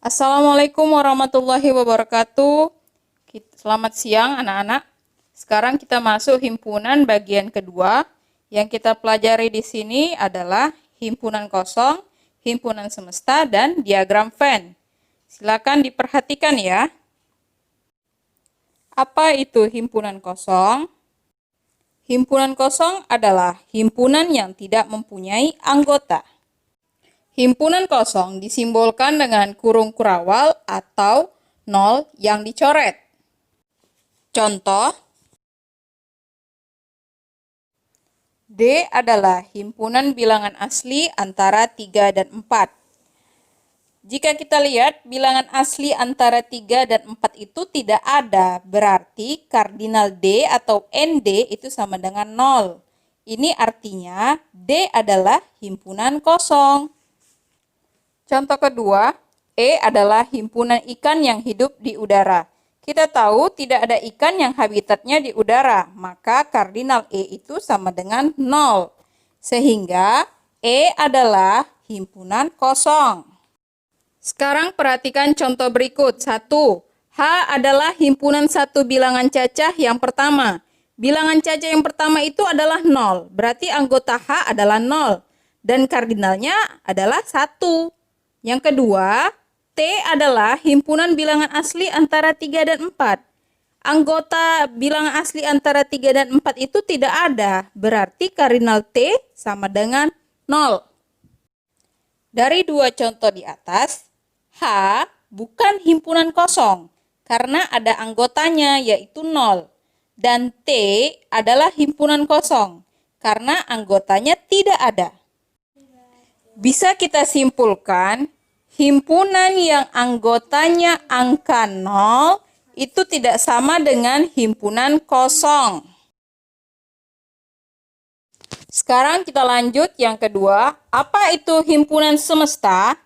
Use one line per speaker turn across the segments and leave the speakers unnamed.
Assalamualaikum warahmatullahi wabarakatuh. Selamat siang anak-anak. Sekarang kita masuk himpunan bagian kedua. Yang kita pelajari di sini adalah himpunan kosong, himpunan semesta, dan diagram Venn. Silakan diperhatikan ya. Apa itu himpunan kosong? Himpunan kosong adalah himpunan yang tidak mempunyai anggota. Himpunan kosong disimbolkan dengan kurung kurawal atau nol yang dicoret. Contoh, D adalah himpunan bilangan asli antara 3 dan 4. Jika kita lihat bilangan asli antara 3 dan 4 itu tidak ada, berarti kardinal D atau ND itu sama dengan 0. Ini artinya D adalah himpunan kosong. Contoh kedua, E adalah himpunan ikan yang hidup di udara. Kita tahu tidak ada ikan yang habitatnya di udara, maka kardinal E itu sama dengan 0. Sehingga E adalah himpunan kosong. Sekarang perhatikan contoh berikut. 1. H adalah himpunan satu bilangan cacah yang pertama. Bilangan cacah yang pertama itu adalah 0, berarti anggota H adalah 0. Dan kardinalnya adalah 1. Yang kedua, T adalah himpunan bilangan asli antara 3 dan 4. Anggota bilangan asli antara 3 dan 4 itu tidak ada, berarti kardinal T sama dengan 0. Dari dua contoh di atas, H bukan himpunan kosong karena ada anggotanya yaitu 0. Dan T adalah himpunan kosong karena anggotanya tidak ada. Bisa kita simpulkan, himpunan yang anggotanya angka 0 itu tidak sama dengan himpunan kosong. Sekarang kita lanjut yang kedua. Apa itu himpunan semesta?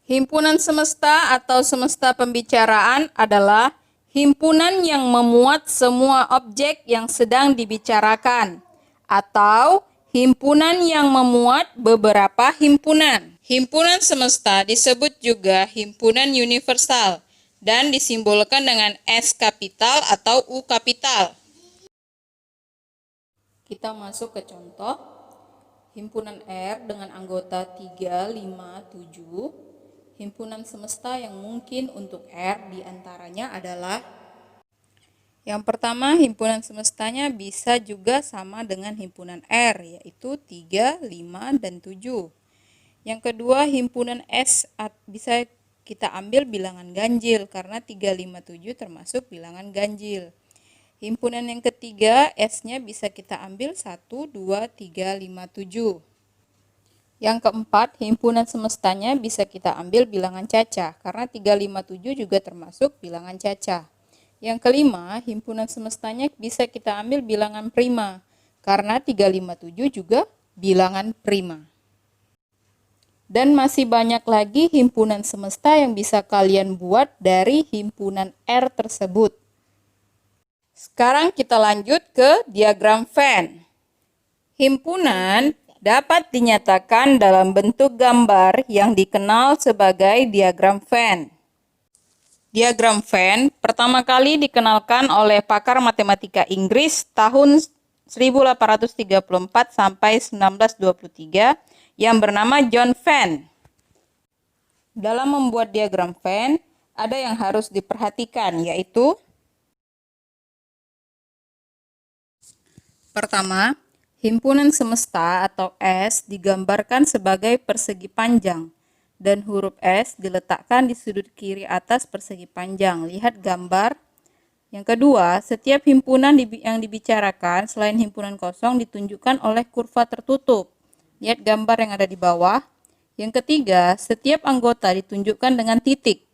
Himpunan semesta atau semesta pembicaraan adalah himpunan yang memuat semua objek yang sedang dibicarakan, atau himpunan yang memuat beberapa himpunan. Himpunan semesta disebut juga himpunan universal dan disimbolkan dengan S kapital atau U kapital. Kita masuk ke contoh. Himpunan R dengan anggota 3, 5, 7. Himpunan semesta yang mungkin untuk R diantaranya adalah yang pertama, himpunan semestanya bisa juga sama dengan himpunan R, yaitu 3, 5, dan 7. Yang kedua, himpunan S bisa kita ambil bilangan ganjil, karena 3, 5, 7 termasuk bilangan ganjil. Himpunan yang ketiga, S-nya bisa kita ambil 1, 2, 3, 5, 7. Yang keempat, himpunan semestanya bisa kita ambil bilangan cacah, karena 3, 5, 7 juga termasuk bilangan cacah. Yang kelima, himpunan semestanya bisa kita ambil bilangan prima, karena 3, 5, 7 juga bilangan prima. Dan masih banyak lagi himpunan semesta yang bisa kalian buat dari himpunan R tersebut. Sekarang kita lanjut ke diagram Venn. Himpunan dapat dinyatakan dalam bentuk gambar yang dikenal sebagai diagram Venn. Diagram Venn pertama kali dikenalkan oleh pakar matematika Inggris tahun 1834 sampai 1923 yang bernama John Venn. Dalam membuat diagram Venn, ada yang harus diperhatikan, yaitu pertama, himpunan semesta atau S digambarkan sebagai persegi panjang dan huruf S diletakkan di sudut kiri atas persegi panjang. Lihat gambar. Yang kedua, setiap himpunan yang dibicarakan selain himpunan kosong ditunjukkan oleh kurva tertutup. Lihat gambar yang ada di bawah. Yang ketiga, setiap anggota ditunjukkan dengan titik.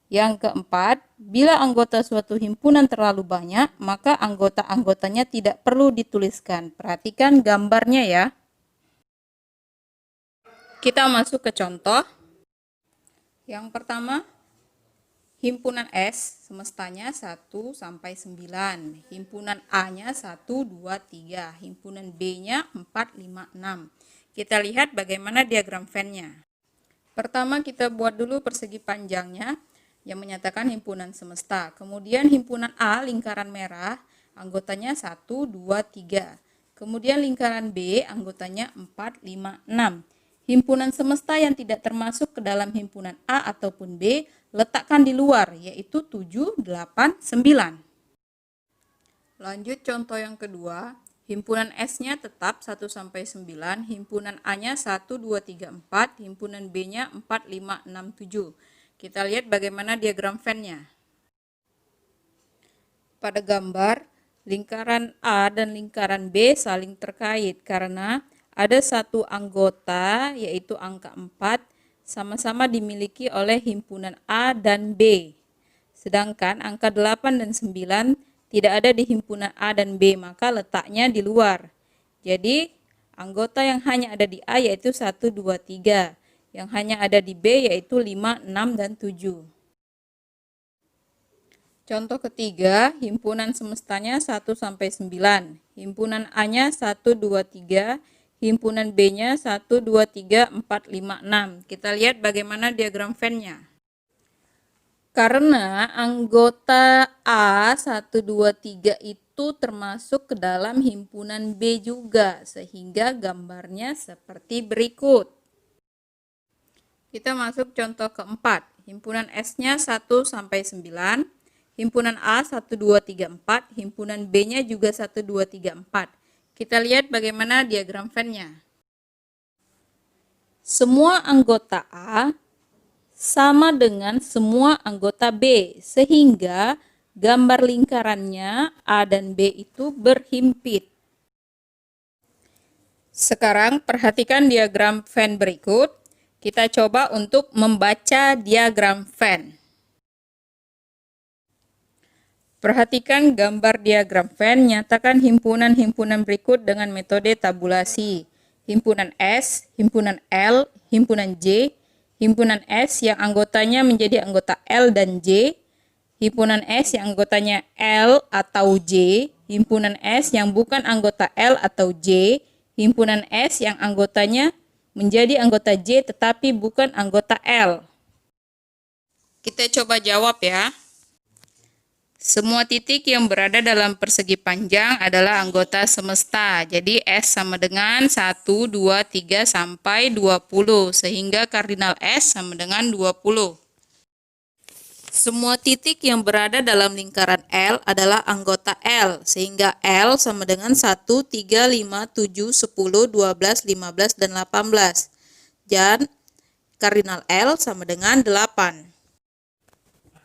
Yang keempat, bila anggota suatu himpunan terlalu banyak, maka anggota-anggotanya tidak perlu dituliskan. Perhatikan gambarnya ya. Kita masuk ke contoh. Yang pertama, himpunan S semestanya 1 sampai 9. Himpunan A-nya 1, 2, 3. Himpunan B-nya 4, 5, 6. Kita lihat bagaimana diagram Venn-nya. Pertama kita buat dulu persegi panjangnya yang menyatakan himpunan semesta. Kemudian himpunan A lingkaran merah, anggotanya 1, 2, 3. Kemudian lingkaran B anggotanya 4, 5, 6. Himpunan semesta yang tidak termasuk ke dalam himpunan A ataupun B letakkan di luar, yaitu 7, 8, 9. Lanjut contoh yang kedua. Himpunan S-nya tetap 1-9, himpunan A-nya 1, 2, 3, 4, himpunan B-nya 4, 5, 6, 7. Kita lihat bagaimana diagram Venn-nya. Pada gambar, lingkaran A dan lingkaran B saling terkait karena ada satu anggota, yaitu angka 4, sama-sama dimiliki oleh himpunan A dan B. Sedangkan angka 8 dan 9 tidak ada di himpunan A dan B, maka letaknya di luar. Jadi, anggota yang hanya ada di A yaitu 1, 2, 3. Yang hanya ada di B yaitu 5, 6, dan 7. Contoh ketiga, himpunan semestanya 1-9. Himpunan A-nya 1, 2, 3. Himpunan B-nya 1, 2, 3, 4, 5, 6. Kita lihat bagaimana diagram Venn-nya. Karena anggota A 1, 2, 3 itu termasuk ke dalam himpunan B juga, sehingga gambarnya seperti berikut. Kita masuk contoh keempat. Himpunan S-nya 1-9, himpunan A 1, 2, 3, 4, himpunan B-nya juga 1, 2, 3, 4. Kita lihat bagaimana diagram Venn-nya. Semua anggota A sama dengan semua anggota B, sehingga gambar lingkarannya A dan B itu berhimpit. Sekarang perhatikan diagram Venn berikut. Kita coba untuk membaca diagram Venn. Perhatikan gambar diagram Venn, nyatakan himpunan-himpunan berikut dengan metode tabulasi. Himpunan S, himpunan L, himpunan J, himpunan S yang anggotanya menjadi anggota L dan J, himpunan S yang anggotanya L atau J, himpunan S yang bukan anggota L atau J, himpunan S yang anggotanya menjadi anggota J tetapi bukan anggota L. Kita coba jawab ya. Semua titik yang berada dalam persegi panjang adalah anggota semesta. Jadi S sama dengan 1, 2, 3, sampai 20. Sehingga kardinal S sama dengan 20. Semua titik yang berada dalam lingkaran L adalah anggota L. Sehingga L sama dengan 1, 3, 5, 7, 10, 12, 15, dan 18. Dan kardinal L sama dengan 8.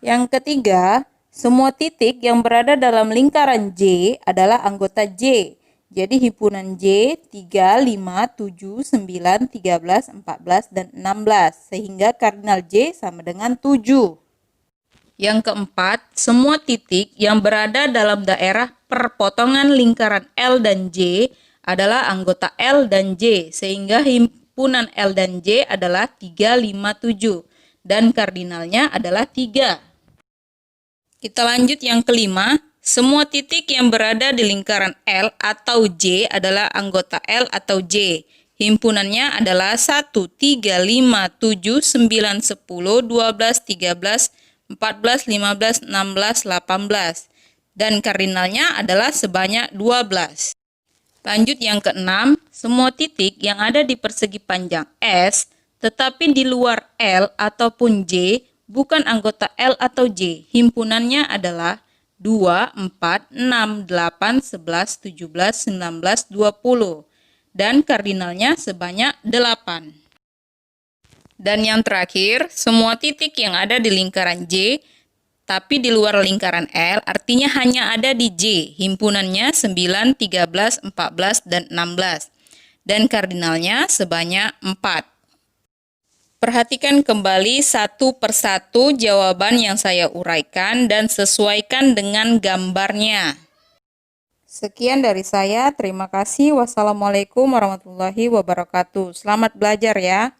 Yang ketiga, semua titik yang berada dalam lingkaran J adalah anggota J. Jadi himpunan J 3, 5, 7, 9, 13, 14, dan 16. Sehingga kardinal J sama dengan 7. Yang keempat, semua titik yang berada dalam daerah perpotongan lingkaran L dan J adalah anggota L dan J. Sehingga himpunan L dan J adalah 3, 5, 7. Dan kardinalnya adalah 3. Kita lanjut yang kelima, semua titik yang berada di lingkaran L atau J adalah anggota L atau J. Himpunannya adalah 1, 3, 5, 7, 9, 10, 12, 13, 14, 15, 16, 18. Dan kardinalnya adalah sebanyak 12. Lanjut yang keenam, semua titik yang ada di persegi panjang S tetapi di luar L ataupun J bukan anggota L atau J. Himpunannya adalah 2, 4, 6, 8, 11, 17, 19, 20. Dan kardinalnya sebanyak 8. Dan yang terakhir, semua titik yang ada di lingkaran J tapi di luar lingkaran L artinya hanya ada di J. Himpunannya 9, 13, 14, dan 16. Dan kardinalnya sebanyak 4. Perhatikan kembali satu persatu jawaban yang saya uraikan dan sesuaikan dengan gambarnya. Sekian dari saya. Terima kasih. Wassalamualaikum warahmatullahi wabarakatuh. Selamat belajar ya.